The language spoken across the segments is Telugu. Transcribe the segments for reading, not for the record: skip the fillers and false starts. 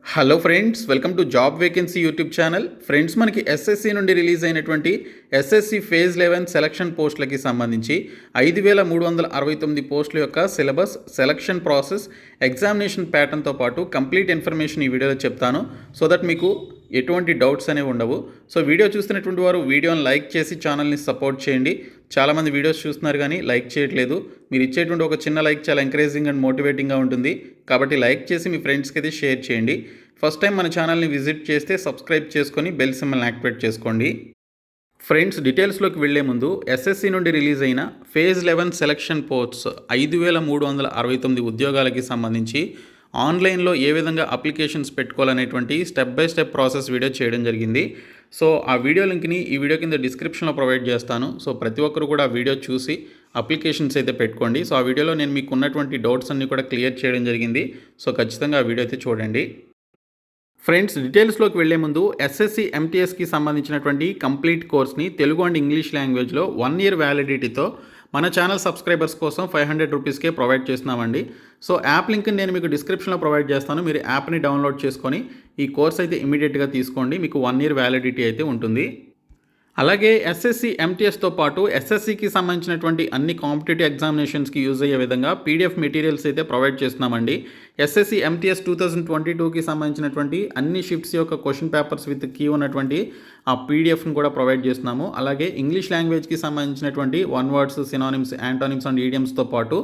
Hello friends, welcome to job vacancy YouTube channel. Friends, మనకి ఎస్ఎస్సి నుండి రిలీజ్ అయినటువంటి ఎస్ఎస్సి ఫేజ్ 11 సెలక్షన్ పోస్టులకి సంబంధించి 5369 పోస్టుల యొక్క సిలబస్, సెలక్షన్ ప్రాసెస్, ఎగ్జామినేషన్ ప్యాటర్న్తో పాటు కంప్లీట్ ఇన్ఫర్మేషన్ ఈ వీడియోలో చెప్తాను. సో దట్ మీకు ఎటువంటి డౌట్స్ అనేవి ఉండవు. సో వీడియో చూస్తున్నటువంటి వారు వీడియోని లైక్ చేసి ఛానల్ని సపోర్ట్ చేయండి. చాలామంది వీడియోస్ చూస్తున్నారు కానీ లైక్ చేయట్లేదు. మీరు ఇచ్చేటువంటి ఒక చిన్న లైక్ చాలా ఎంకరేజింగ్ అండ్ మోటివేటింగ్గా ఉంటుంది. కాబట్టి లైక్ చేసి మీ ఫ్రెండ్స్కి అయితే షేర్ చేయండి. ఫస్ట్ టైం మన ఛానల్ని విజిట్ చేస్తే సబ్స్క్రైబ్ చేసుకొని బెల్ సింబల్ని యాక్టివేట్ చేసుకోండి. ఫ్రెండ్స్, డీటెయిల్స్లోకి వెళ్లే ముందు ఎస్ఎస్సి నుండి రిలీజ్ అయిన ఫేజ్ 11 సెలక్షన్ పోస్ట్స్ 5369 ఉద్యోగాలకి సంబంధించి ఆన్లైన్లో ఏ విధంగా అప్లికేషన్స్ పెట్టుకోవాలనేటువంటి step by step process video చేయడం జరిగింది. సో ఆ వీడియో లింక్ని ఈ వీడియో కింద డిస్క్రిప్షన్లో ప్రొవైడ్ చేస్తాను. సో ప్రతి ఒక్కరు కూడా ఆ వీడియో చూసి అప్లికేషన్స్ అయితే పెట్టుకోండి. సో ఆ వీడియోలో నేను మీకు ఉన్నటువంటి డౌట్స్ అన్నీ కూడా క్లియర్ చేయడం జరిగింది. సో ఖచ్చితంగా ఆ వీడియో అయితే చూడండి. ఫ్రెండ్స్, డీటెయిల్స్లోకి వెళ్లే ముందు ఎస్ఎస్సి ఎంటీఎస్కి సంబంధించినటువంటి కంప్లీట్ కోర్స్ని తెలుగు అండ్ ఇంగ్లీష్ లాంగ్వేజ్లో 1 year వ్యాలిడిటీతో మన ఛానల్ సబ్స్క్రైబర్స్ కోసం 500 రూపీస్కే ప్రొవైడ్ చేస్తున్నామండి. సో యాప్ లింక్ని నేను మీకు డిస్క్రిప్షన్లో ప్రొవైడ్ చేస్తాను. మీరు యాప్ని డౌన్లోడ్ చేసుకొని ఈ కోర్స్ అయితే ఇమీడియట్గా తీసుకోండి. మీకు 1 year వ్యాలిడిటీ అయితే ఉంటుంది. అలాగే ఎస్ఎస్సి ఎంటీఎస్తో పాటు ఎస్ఎస్సికి సంబంధించినటువంటి అన్ని కాంపిటేటివ్ ఎగ్జామినేషన్స్కి యూజ్ అయ్యే విధంగా పీడిఎఫ్ మెటీరియల్స్ అయితే ప్రొవైడ్ చేస్తున్నామండి. ఎస్ఎస్సి ఎంటీఎస్ 2022కి సంబంధించినటువంటి అన్ని షిఫ్ట్స్ యొక్క క్వశ్చన్ పేపర్స్ విత్ కీ ఉన్నటువంటి ఆ పీడిఎఫ్ని కూడా ప్రొవైడ్ చేస్తున్నాము. అలాగే ఇంగ్లీష్ లాంగ్వేజ్కి సంబంధించినటువంటి one words, synonyms, antonyms and ఈడియమ్స్తో పాటు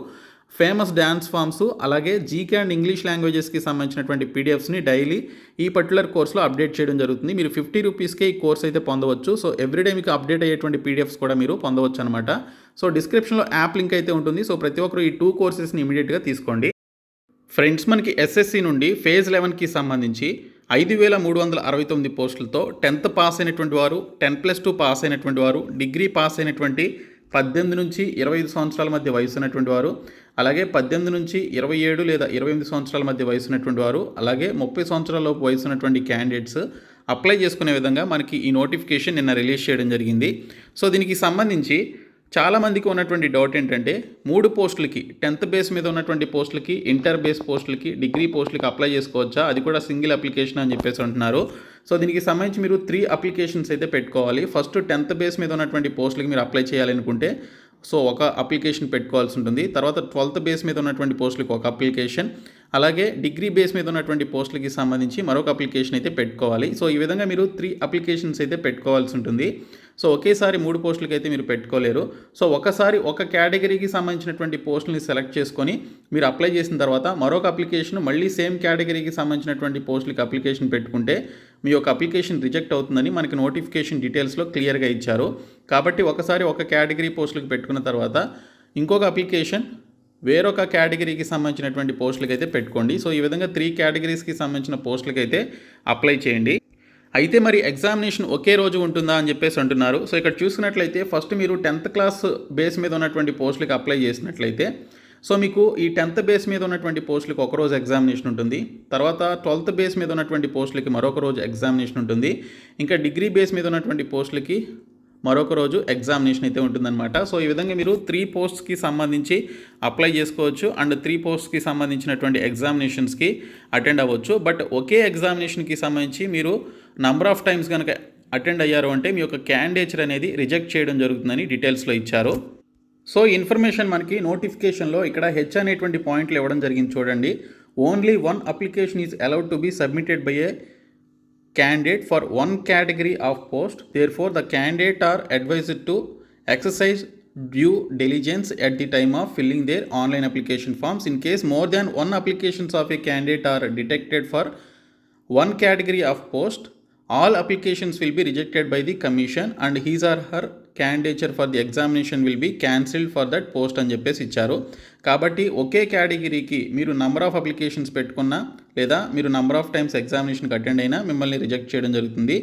ఫేమస్ డ్యాన్స్ ఫామ్స్, అలాగే జీకే అండ్ ఇంగ్లీష్ లాంగ్వేజెస్కి సంబంధించినటువంటి పీడిఎఫ్స్ని డైలీ ఈ పర్టికులర్ కోర్సులో అప్డేట్ చేయడం జరుగుతుంది. మీరు 50 రూపీస్కే ఈ కోర్స్ అయితే పొందవచ్చు. సో ఎవ్రీడే మీకు అప్డేట్ అయ్యేటువంటి పీడిఎఫ్స్ కూడా మీరు పొందవచ్చు అనమాట. సో డిస్క్రిప్షన్లో యాప్ లింక్ అయితే ఉంటుంది. సో ప్రతి ఒక్కరు ఈ 2 కోర్సెస్ని ఇమీడియట్గా తీసుకోండి. ఫ్రెండ్స్, మనకి ఎస్ఎస్సి నుండి ఫేజ్ 11కి సంబంధించి 5369 పోస్టులతో 10th పాస్ అయినటువంటి వారు, 10+2 పాస్ అయినటువంటి వారు, డిగ్రీ పాస్ అయినటువంటి 18 నుంచి 25 సంవత్సరాల మధ్య వయసు ఉన్నటువంటి వారు, అలాగే 18 నుంచి 27 లేదా 28 సంవత్సరాల మధ్య వయసు ఉన్నటువంటి వారు, అలాగే 30 సంవత్సరాల లోపు వయసు ఉన్నటువంటి క్యాండిడేట్స్ అప్లై చేసుకునే విధంగా మనకి ఈ నోటిఫికేషన్ నిన్న రిలీజ్ చేయడం జరిగింది. సో దీనికి సంబంధించి చాలామందికి ఉన్నటువంటి డౌట్ ఏంటంటే 3 పోస్టులకి 10th బేస్ మీద ఉన్నటువంటి పోస్టులకి, ఇంటర్ బేస్ పోస్టులకి, డిగ్రీ పోస్టులకి అప్లై చేసుకోవచ్చా, అది కూడా సింగిల్ అప్లికేషన్ అని చెప్పేసి అంటున్నారు. సో దీనికి సంబంధించి మీరు 3 అప్లికేషన్స్ అయితే పెట్టుకోవాలి. ఫస్ట్ 10th బేస్ మీద ఉన్నటువంటి పోస్టులకి మీరు అప్లై చేయాలనుకుంటే సో ఒక అప్లికేషన్ పెట్టుకోవాల్సి ఉంటుంది. తర్వాత 12th బేస్ మీద ఉన్నటువంటి పోస్టులకి ఒక అప్లికేషన్, అలాగే డిగ్రీ బేస్ మీద ఉన్నటువంటి పోస్టులకి సంబంధించి మరొక అప్లికేషన్ అయితే పెట్టుకోవాలి. సో ఈ విధంగా మీరు 3 అప్లికేషన్స్ అయితే పెట్టుకోవాల్సి ఉంటుంది. సో ఒకేసారి 3 పోస్టులకి అయితే మీరు పెట్టుకోలేరు. సో ఒకసారి ఒక కేటగిరీకి సంబంధించినటువంటి పోస్టులని సెలెక్ట్ చేసుకొని మీరు అప్లై చేసిన తర్వాత మరొక అప్లికేషన్ మళ్ళీ సేమ్ కేటగిరీకి సంబంధించినటువంటి పోస్టులకి అప్లికేషన్ పెట్టుకుంటే మీ యొక్క అప్లికేషన్ రిజెక్ట్ అవుతుందని మనకి నోటిఫికేషన్ డీటెయిల్స్లో క్లియర్గా ఇచ్చారు. కాబట్టి ఒకసారి ఒక కేటగిరీ పోస్టులకు పెట్టుకున్న తర్వాత ఇంకొక అప్లికేషన్ వేరొక కేటగిరీకి సంబంధించినటువంటి పోస్టులకి అయితే పెట్టుకోండి. సో ఈ విధంగా 3 కేటగిరీస్కి సంబంధించిన పోస్టులకి అయితే అప్లై చేయండి. అయితే మరి ఎగ్జామినేషన్ ఒకే రోజు ఉంటుందా అని చెప్పేసి అంటున్నారు. సో ఇక్కడ చూసుకున్నట్లయితే ఫస్ట్ మీరు 10th క్లాస్ బేస్ మీద ఉన్నటువంటి పోస్టులకి అప్లై చేసినట్లయితే సో మీకు ఈ 10th బేస్ మీద ఉన్నటువంటి పోస్టులకి ఒకరోజు ఎగ్జామినేషన్ ఉంటుంది. తర్వాత 12th బేస్ మీద ఉన్నటువంటి పోస్టులకి మరొక రోజు ఎగ్జామినేషన్ ఉంటుంది. ఇంకా డిగ్రీ బేస్ మీద ఉన్నటువంటి పోస్టులకి మరొక రోజు ఎగ్జామినేషన్ అయితే ఉంటుందన్నమాట. సో ఈ విధంగా మీరు 3 పోస్ట్స్కి సంబంధించి అప్లై చేసుకోవచ్చు అండ్ 3 పోస్ట్స్కి సంబంధించినటువంటి ఎగ్జామినేషన్స్కి అటెండ్ అవ్వచ్చు. బట్ ఒకే ఎగ్జామినేషన్కి సంబంధించి మీరు నంబర్ ఆఫ్ టైమ్స్ కనుక అటెండ్ అయ్యారు అంటే మీ యొక్క క్యాండిడేచర్ అనేది రిజెక్ట్ చేయడం జరుగుతుందని డీటెయిల్స్లో ఇచ్చారు. సో ఇన్ఫర్మేషన్ మనకి నోటిఫికేషన్లో ఇక్కడ హెచ్ అనేటువంటి పాయింట్లు ఇవ్వడం జరిగింది చూడండి. Only 1 application is allowed to be submitted by a candidate for 1 category of post. Therefore the candidate are advised to exercise due diligence at the time of filling their online application forms. In case more than 1 applications of a candidate are detected for 1 category of post, all applications will be rejected by the commission and his or her candidature for the examination will be cancelled for that post అని చెప్పేసి ఇచ్చారు. కాబట్టి ఒకే కేటగిరీకి మీరు నంబర్ ఆఫ్ అప్లికేషన్స్ పెట్టుకున్నా లేదా మీరు నంబర్ ఆఫ్ టైమ్స్ ఎగ్జామినేషన్కి అటెండ్ అయినా మిమ్మల్ని రిజెక్ట్ చేయడం జరుగుతుంది.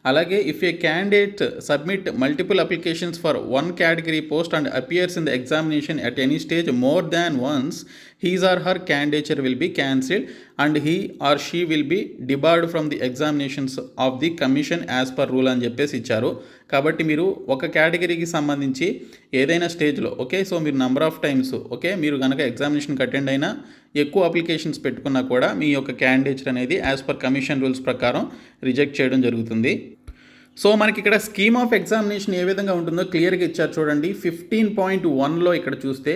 అలాగే if A candidate submit multiple applications for 1 category post and appears in the examination at any stage more than once, his or her candidature will be cancelled and he or she will be debarred from the examinations of the commission as per rule అని చెప్పేసి ఇచ్చారు. కాబట్టి మీరు ఒక కేటగిరీకి సంబంధించి ఏదైనా స్టేజ్లో ఓకే సో మీరు నంబర్ ఆఫ్ టైమ్స్ ఓకే మీరు మీరు కనుక ఎగ్జామినేషన్కి అటెండ్ అయినా ఎక్కువ అప్లికేషన్స్ పెట్టుకున్నా కూడా మీ యొక్క క్యాండిడేచర్ అనేది యాజ్ పర్ కమిషన్ రూల్స్ ప్రకారం రిజెక్ట్ చేయడం జరుగుతుంది. సో మనకి ఇక్కడ స్కీమ్ ఆఫ్ ఎగ్జామినేషన్ ఏ విధంగా ఉంటుందో క్లియర్గా ఇచ్చారు చూడండి. 15.1లో ఇక్కడ చూస్తే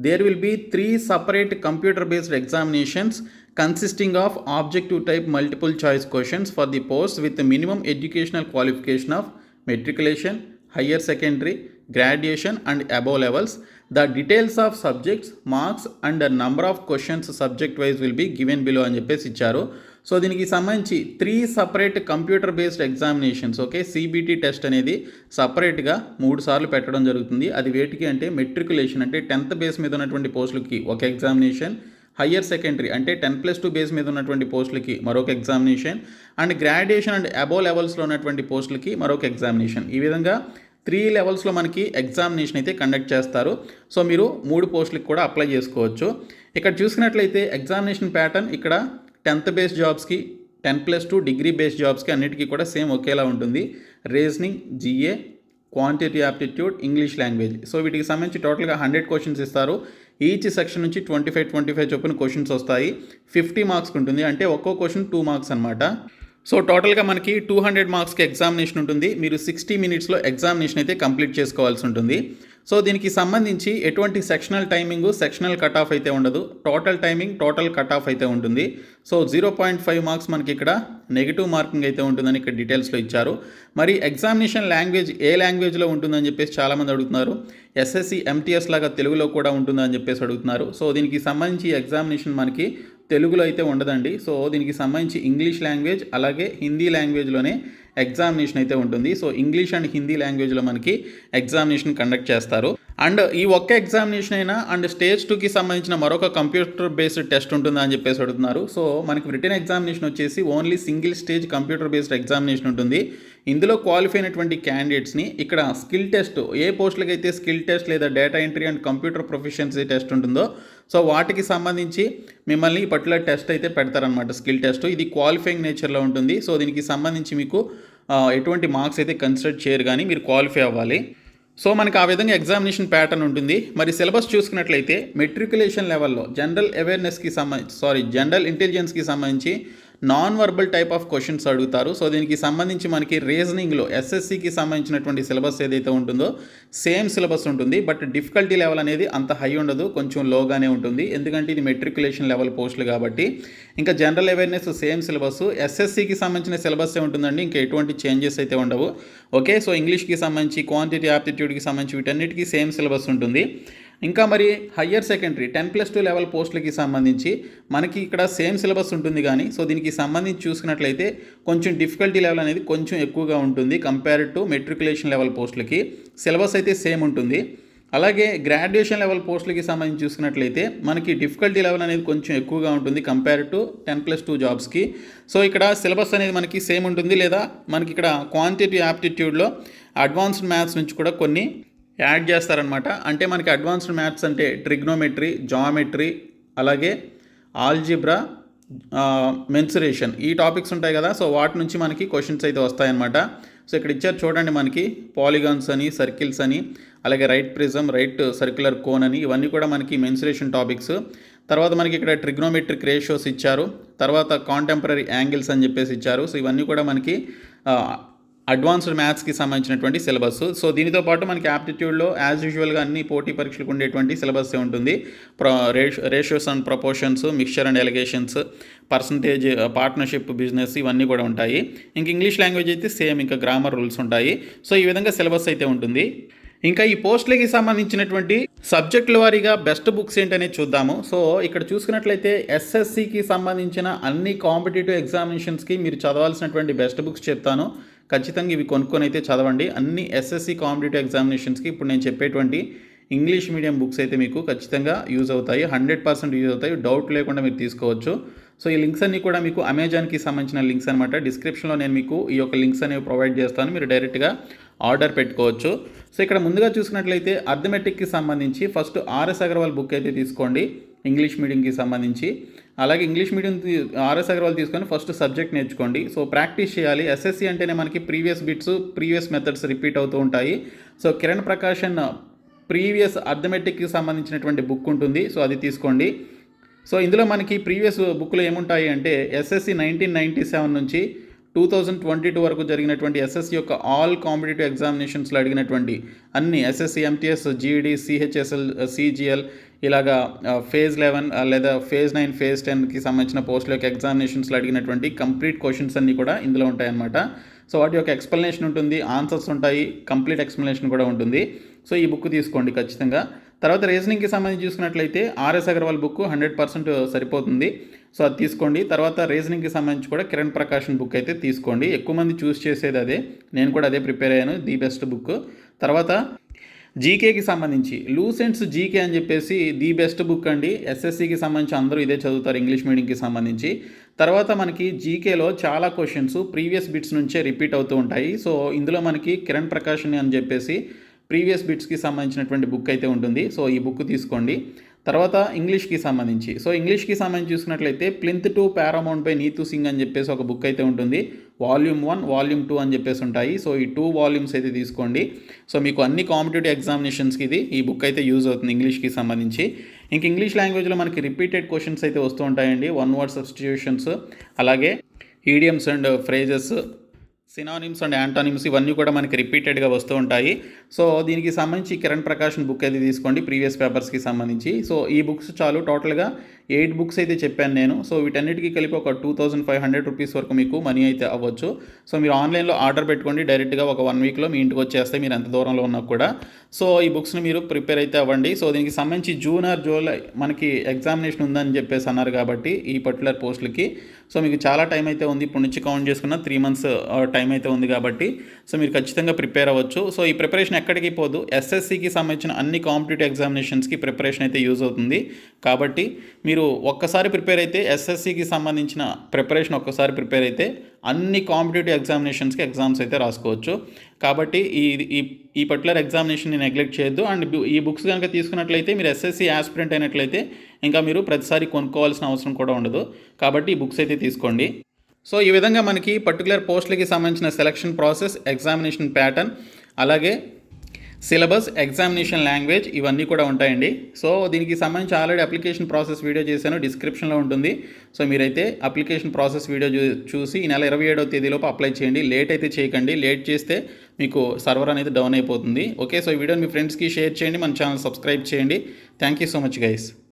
there will be 3 separate computer based examinations consisting of objective type multiple choice questions for the post with minimum educational qualification of matriculation, higher secondary, graduation and above levels. The details of subjects, marks and the number of questions subject wise will be given below అని చెప్పేసి ఇచ్చారు. సో దీనికి సంబంధించి 3 separate computer based examinations, okay, CBT test అనేది సపరేట్గా 3 సార్లు పెట్టడం జరుగుతుంది. అది వేటికి అంటే మెట్రికులేషన్ అంటే 10th బేస్ మీద ఉన్నటువంటి పోస్టులకి ఒక ఎగ్జామినేషన్, హయ్యర్ సెకండరీ అంటే 10+2 బేస్ మీద ఉన్నటువంటి పోస్టులకి మరొక examination, and graduation and above లెవెల్స్లో ఉన్నటువంటి పోస్టులకి మరొక ఎగ్జామినేషన్. ఈ విధంగా 3 లెవెల్స్లో మనకి ఎగ్జామినేషన్ అయితే కండక్ట్ చేస్తారు. సో మీరు 3 పోస్టులకు కూడా అప్లై చేసుకోవచ్చు. ఇక్కడ చూసినట్లయితే ఎగ్జామినేషన్ ప్యాటర్న్ ఇక్కడ 10th బేస్ జాబ్స్కి, 10+2 డిగ్రీ బేస్ జాబ్స్కి అన్నిటికీ కూడా సేమ్ ఒకేలా ఉంటుంది. Reasoning, GA, quantity aptitude, English language. So వీటికి సంబంధించి టోటల్గా 100 క్వశ్చన్స్ ఇస్తారు. ఈచ్ సెక్షన్ నుంచి 25 చొప్పున క్వశ్చన్స్ వస్తాయి. 50 మార్క్స్కి ఉంటుంది, అంటే ఒక్కో క్వశ్చన్ 2 మార్క్స్ అనమాట. సో టోటల్గా మనకి 200 మార్క్స్కి ఎగ్జామినేషన్ ఉంటుంది. మీరు 60 మినిట్స్లో ఎగ్జామినేషన్ అయితే కంప్లీట్ చేసుకోవాల్సి ఉంటుంది. సో దీనికి సంబంధించి ఎటువంటి sectional timing, sectional cut off అయితే ఉండదు. Total timing, total cut off అయితే ఉంటుంది. సో 0.5 మార్క్స్ మనకి ఇక్కడ నెగిటివ్ మార్కింగ్ అయితే ఉంటుందని ఇక్కడ డీటెయిల్స్లో ఇచ్చారు. మరి ఎగ్జామినేషన్ లాంగ్వేజ్ ఏ లాంగ్వేజ్లో ఉంటుందని చెప్పేసి చాలామంది అడుగుతున్నారు. ఎస్ఎస్సి ఎంటీఎస్ లాగా తెలుగులో కూడా ఉంటుందని చెప్పేసి అడుగుతున్నారు. సో దీనికి సంబంధించి ఎగ్జామినేషన్ మనకి తెలుగులో అయితే ఉండదండి. సో దీనికి సంబంధించి ఇంగ్లీష్ లాంగ్వేజ్ అలాగే హిందీ లాంగ్వేజ్లోనే ఎగ్జామినేషన్ అయితే ఉంటుంది. సో ఇంగ్లీష్ అండ్ హిందీ లాంగ్వేజ్లో మనకి ఎగ్జామినేషన్ కండక్ట్ చేస్తారు. అండ్ ఈ ఒక్క ఎగ్జామినేషన్ అయినా అండ్ స్టేజ్ 2కి సంబంధించిన మరొక కంప్యూటర్ బేస్డ్ టెస్ట్ ఉంటుందా అని చెప్పేసి అడుగుతున్నారు. సో మనకి రిటన్ ఎగ్జామినేషన్ వచ్చేసి only single stage computer based examination ఉంటుంది. ఇందులో క్వాలిఫై అయినటువంటి క్యాండిడేట్స్ని ఇక్కడ స్కిల్ టెస్ట్, ఏ పోస్టులకి అయితే స్కిల్ టెస్ట్ లేదా data entry and computer proficiency test ఉంటుందో సో వాటికి సంబంధించి మిమ్మల్ని ఈ పర్టికులర్ టెస్ట్ అయితే పెడతారనమాట. స్కిల్ టెస్ట్ ఇది క్వాలిఫైయింగ్ నేచర్లో ఉంటుంది. సో దీనికి సంబంధించి మీకు ఎటువంటి మార్క్స్ అయితే కన్సిడర్ చేయరు, కానీ మీరు క్వాలిఫై అవ్వాలి. సో మనకి ఆ విధంగా ఎగ్జామినేషన్ ప్యాటర్న్ ఉంటుంది. మరి సిలబస్ చూసుకున్నట్లయితే మెట్రికులేషన్ లెవెల్లో జనరల్ అవేర్నెస్కి జనరల్ ఇంటెలిజెన్స్కి సంబంధించి non verbal type of questions అడుగుతారు. సో దీనికి సంబంధించి మనకి రీజనింగ్లో ఎస్ఎస్సికి సంబంధించినటువంటి సిలబస్ ఏదైతే ఉంటుందో సేమ్ సిలబస్ ఉంటుంది. బట్ డిఫికల్టీ లెవెల్ అనేది అంత హై ఉండదు, కొంచెం లోగానే ఉంటుంది. ఎందుకంటే ఇది మెట్రికులేషన్ లెవెల్ పోస్టులు కాబట్టి. ఇంకా జనరల్ అవేర్నెస్ సేమ్ సిలబస్, ఎస్ఎస్సికి సంబంధించిన సిలబస్ ఉంటుందండి, ఇంకా ఎటువంటి చేంజెస్ అయితే ఉండవు. ఓకే, సో ఇంగ్లీష్కి సంబంధించి, క్వాంటిటీ యాప్టిట్యూడ్కి సంబంధించి వీటన్నిటికీ సేమ్ సిలబస్ ఉంటుంది. ఇంకా మరి హయ్యర్ సెకండరీ 10+2 లెవెల్ పోస్టులకి సంబంధించి మనకి ఇక్కడ సేమ్ సిలబస్ ఉంటుంది, కానీ సో దీనికి సంబంధించి చూసుకున్నట్లయితే కొంచెం డిఫికల్టీ లెవెల్ అనేది కొంచెం ఎక్కువగా ఉంటుంది కంపేర్ టు మెట్రికులేషన్ లెవెల్ పోస్టులకి. సిలబస్ అయితే సేమ్ ఉంటుంది. అలాగే గ్రాడ్యుయేషన్ లెవెల్ పోస్టులకి సంబంధించి చూసుకున్నట్లయితే మనకి డిఫికల్టీ లెవెల్ అనేది కొంచెం ఎక్కువగా ఉంటుంది కంపేర్ టు 10+2 జాబ్స్కి. సో ఇక్కడ సిలబస్ అనేది మనకి సేమ్ ఉంటుంది, లేదా మనకి ఇక్కడ క్వాంటిటీ యాప్టిట్యూడ్లో అడ్వాన్స్డ్ మ్యాథ్స్ నుంచి కూడా కొన్ని యాడ్ చేస్తారనమాట. అంటే మనకి అడ్వాన్స్డ్ మ్యాథ్స్ అంటే ట్రిగ్నోమెట్రీ, జామెట్రీ, అలాగే ఆల్జిబ్రా, మెన్సురేషన్, ఈ టాపిక్స్ ఉంటాయి కదా. సో వాటి నుంచి మనకి క్వశ్చన్స్ అయితే వస్తాయన్నమాట. సో ఇక్కడ ఇచ్చారు చూడండి, మనకి పాలిగాన్స్ అని, సర్కిల్స్ అని, అలాగే right prism, right circular cone అని, ఇవన్నీ కూడా మనకి మెన్సురేషన్ టాపిక్స్. తర్వాత మనకి ఇక్కడ ట్రిగ్నోమెట్రిక్ రేషియోస్ ఇచ్చారు, తర్వాత కాంటెంపరీ యాంగిల్స్ అని చెప్పేసి ఇచ్చారు. సో ఇవన్నీ కూడా మనకి అడ్వాన్స్డ్ మ్యాథ్స్కి సంబంధించినటువంటి సిలబస్. సో దీనితో పాటు మనకి యాప్టిట్యూడ్లో యాజ్ యూజువల్గా అన్ని పోటీ పరీక్షలకు ఉండేటువంటి సిలబస్ ఉంటుంది. Ratios and proportions, mixture and allegations, percentage, partnership, business, ఇవన్నీ కూడా ఉంటాయి. ఇంక ఇంగ్లీష్ లాంగ్వేజ్ అయితే సేమ్, ఇంకా గ్రామర్ రూల్స్ ఉంటాయి. సో ఈ విధంగా సిలబస్ అయితే ఉంటుంది. ఇంకా ఈ పోస్టులకి సంబంధించినటువంటి సబ్జెక్టుల వారీగా బెస్ట్ బుక్స్ ఏంటనేది చూద్దాము. సో ఇక్కడ చూసుకున్నట్లయితే ఎస్ఎస్సికి సంబంధించిన అన్ని కాంపిటేటివ్ ఎగ్జామినేషన్స్కి మీరు చదవాల్సినటువంటి బెస్ట్ బుక్స్ చెప్తాను. ఖచ్చితంగా ఇవి కొనుక్కొని అయితే చదవండి. అన్ని ఎస్ఎస్సి కాంపిటేటివ్ ఎగ్జామినేషన్స్కి ఇప్పుడు నేను చెప్పేటువంటి ఇంగ్లీష్ మీడియం బుక్స్ అయితే మీకు ఖచ్చితంగా యూజ్ అవుతాయి, 100% యూజ్ అవుతాయి, డౌట్ లేకుండా మీరు తీసుకోవచ్చు. సో ఈ లింక్స్ అన్నీ కూడా మీకు అమెజాన్కి సంబంధించిన లింక్స్ అనమాట. డిస్క్రిప్షన్లో నేను మీకు ఈ యొక్క లింక్స్ అనేవి ప్రొవైడ్ చేస్తాను, మీరు డైరెక్ట్గా ఆర్డర్ పెట్టుకోవచ్చు. సో ఇక్కడ ముందుగా చూసుకున్నట్లయితే అర్థమెటిక్కి సంబంధించి ఫస్ట్ ఆర్ఎస్ అగర్వాల్ బుక్ అయితే తీసుకోండి, ఇంగ్లీష్ మీడియంకి సంబంధించి. అలాగే ఇంగ్లీష్ మీడియం ఆర్ఎస్ అగర్వాల్ తీసుకొని ఫస్ట్ సబ్జెక్ట్ నేర్చుకోండి. సో ప్రాక్టీస్ చేయాలి. ఎస్ఎస్సి అంటేనే మనకి previous bits, previous methods repeat అవుతూ ఉంటాయి. సో కిరణ్ ప్రకాశన్ ప్రీవియస్ అర్థమెటిక్కి సంబంధించినటువంటి బుక్ ఉంటుంది. సో అది తీసుకోండి. సో ఇందులో మనకి ప్రీవియస్ బుక్లో ఏముంటాయి అంటే ఎస్ఎస్సి 1997 నుంచి 2022 వరకు జరిగినటువంటి ఎస్ఎస్సి యొక్క ఆల్ కాంపిటేటివ్ ఎగ్జామినేషన్స్లో అడిగినటువంటి అన్ని SSC MTS GED CHSL CGL ఇలాగా ఫేజ్ 11 లేదా ఫేజ్ 9 ఫేజ్ 10కి సంబంధించిన పోస్టుల యొక్క ఎగ్జామినేషన్స్లో అడిగినటువంటి కంప్లీట్ క్వశ్చన్స్ అన్నీ కూడా ఇందులో ఉంటాయన్నమాట. సో వాటి యొక్క ఎక్స్ప్లెనేషన్ ఉంటుంది, ఆన్సర్స్ ఉంటాయి, కంప్లీట్ ఎక్స్ప్లెనేషన్ కూడా ఉంటుంది. సో ఈ బుక్ తీసుకోండి ఖచ్చితంగా. తర్వాత రీజనింగ్కి సంబంధించి చూసుకున్నట్లయితే ఆర్ఎస్ అగర్వాల్ బుక్ 100% సరిపోతుంది. సో అది తీసుకోండి. తర్వాత రీజనింగ్కి సంబంధించి కూడా కిరణ్ ప్రకాషన్ బుక్ అయితే తీసుకోండి. ఎక్కువ మంది చూస్ చేసేది అదే, నేను కూడా అదే ప్రిపేర్ అయ్యాను, ది బెస్ట్ బుక్. తర్వాత జీకేకి సంబంధించి లూసెంట్స్ జీకే అని చెప్పేసి ది బెస్ట్ బుక్ అండి. ఎస్ఎస్సికి సంబంధించి అందరూ ఇదే చదువుతారు, ఇంగ్లీష్ మీడియంకి సంబంధించి. తర్వాత మనకి జీకేలో చాలా క్వశ్చన్స్ ప్రీవియస్ బిట్స్ నుంచే రిపీట్ అవుతూ ఉంటాయి. సో ఇందులో మనకి కిరణ్ ప్రకాషన్ అని చెప్పేసి ప్రీవియస్ బిట్స్కి సంబంధించినటువంటి బుక్ అయితే ఉంటుంది. సో ఈ బుక్ తీసుకోండి. తర్వాత ఇంగ్లీష్కి సంబంధించి చూసుకున్నట్లయితే plinth to paramount by Neetu Singh అని చెప్పేసి ఒక బుక్ అయితే ఉంటుంది. వాల్యూమ్ 1 వాల్యూమ్ 2 అని చెప్పేసి ఉంటాయి. సో ఈ 2 వాల్యూమ్స్ అయితే తీసుకోండి. సో మీకు అన్ని కాంపిటేటివ్ ఎగ్జామినేషన్స్కి ఈ బుక్ అయితే యూజ్ అవుతుంది ఇంగ్లీష్కి సంబంధించి. ఇంక ఇంగ్లీష్ లాంగ్వేజ్లో మనకి రిపీటెడ్ క్వశ్చన్స్ అయితే వస్తూ ఉంటాయండి. వన్ వర్డ్ సబ్స్టిట్యూషన్స్, అలాగే idioms and phrases, synonyms and antonyms ఇవన్నీ కూడా మనకి రిపీటెడ్గా వస్తూ ఉంటాయి. సో దీనికి సంబంధించి కిరణ్ ప్రకాషన్ బుక్ అయితే తీసుకోండి ప్రీవియస్ పేపర్స్కి సంబంధించి. సో ఈ బుక్స్ చాలు, టోటల్గా 8 బుక్స్ అయితే చెప్పాను నేను. సో వీటన్నిటికీ కలిపి ఒక 2500 రూపీస్ వరకు మీకు మనీ అయితే అవ్వచ్చు. సో మీరు ఆన్లైన్లో ఆర్డర్ పెట్టుకోండి, డైరెక్ట్గా ఒక 1 వీక్లో మీ ఇంటికి వచ్చేస్తే మీరు ఎంత దూరంలో ఉన్నా కూడా. సో ఈ బుక్స్ని మీరు ప్రిపేర్ అయితే అవ్వండి. సో దీనికి సంబంధించి జూన్ ఆర్ జూలై మనకి ఎగ్జామినేషన్ ఉందని చెప్పేసి అన్నారు కాబట్టి ఈ పర్టికులర్ పోస్టులకి. సో మీకు చాలా టైం అయితే ఉంది, ఇప్పుడు నుంచి కౌంట్ చేసుకున్న 3 మంత్స్ టైం అయితే ఉంది కాబట్టి సో మీరు ఖచ్చితంగా ప్రిపేర్ అవ్వచ్చు. సో ఈ ప్రిపరేషన్ ఎక్కడికి పోదు, ఎస్ఎస్సికి సంబంధించిన అన్ని కాంపిటేటివ్ ఎగ్జామినేషన్స్కి ప్రిపరేషన్ అయితే యూజ్ అవుతుంది. కాబట్టి మీరు ఒక్కసారి ప్రిపేర్ అయితే ఎస్ఎస్సికి సంబంధించిన ప్రిపరేషన్ ఒక్కసారి ప్రిపేర్ అయితే అన్ని కాంపిటేటివ్ ఎగ్జామినేషన్స్కి ఎగ్జామ్స్ అయితే రాసుకోవచ్చు. కాబట్టి ఈ పర్టికులర్ ఎగ్జామినేషన్ని నెగ్లెక్ట్ చేయొద్దు. అండ్ ఈ బుక్స్ కనుక తీసుకున్నట్లయితే మీరు ఎస్ఎస్సి యాస్పిరెంట్ అయినట్లయితే ఇంకా మీరు ప్రతిసారి కొనుక్కోవాల్సిన అవసరం కూడా ఉండదు. కాబట్టి ఈ బుక్స్ అయితే తీసుకోండి. సో ఈ విధంగా మనకి పర్టికులర్ పోస్టులకి సంబంధించిన సెలక్షన్ ప్రాసెస్, ఎగ్జామినేషన్ ప్యాటర్న్, అలాగే సిలబస్, ఎగ్జామినేషన్ లాంగ్వేజ్ ఇవన్నీ కూడా ఉంటాయండి. సో దీనికి సంబంధించి ఆల్రెడీ అప్లికేషన్ ప్రాసెస్ వీడియో చేశాను, డిస్క్రిప్షన్లో ఉంటుంది. సో మీరైతే అప్లికేషన్ ప్రాసెస్ వీడియో చూసి ఈ నెల 27వ తేదీలోపు అప్లై చేయండి. లేట్ అయితే చేయకండి, లేట్ చేస్తే మీకు సర్వర్ అనేది డౌన్ అయిపోతుంది. ఓకే, సో ఈ వీడియోని మీ ఫ్రెండ్స్కి షేర్ చేయండి, మన ఛానల్ సబ్స్క్రైబ్ చేయండి. Thank you so much guys.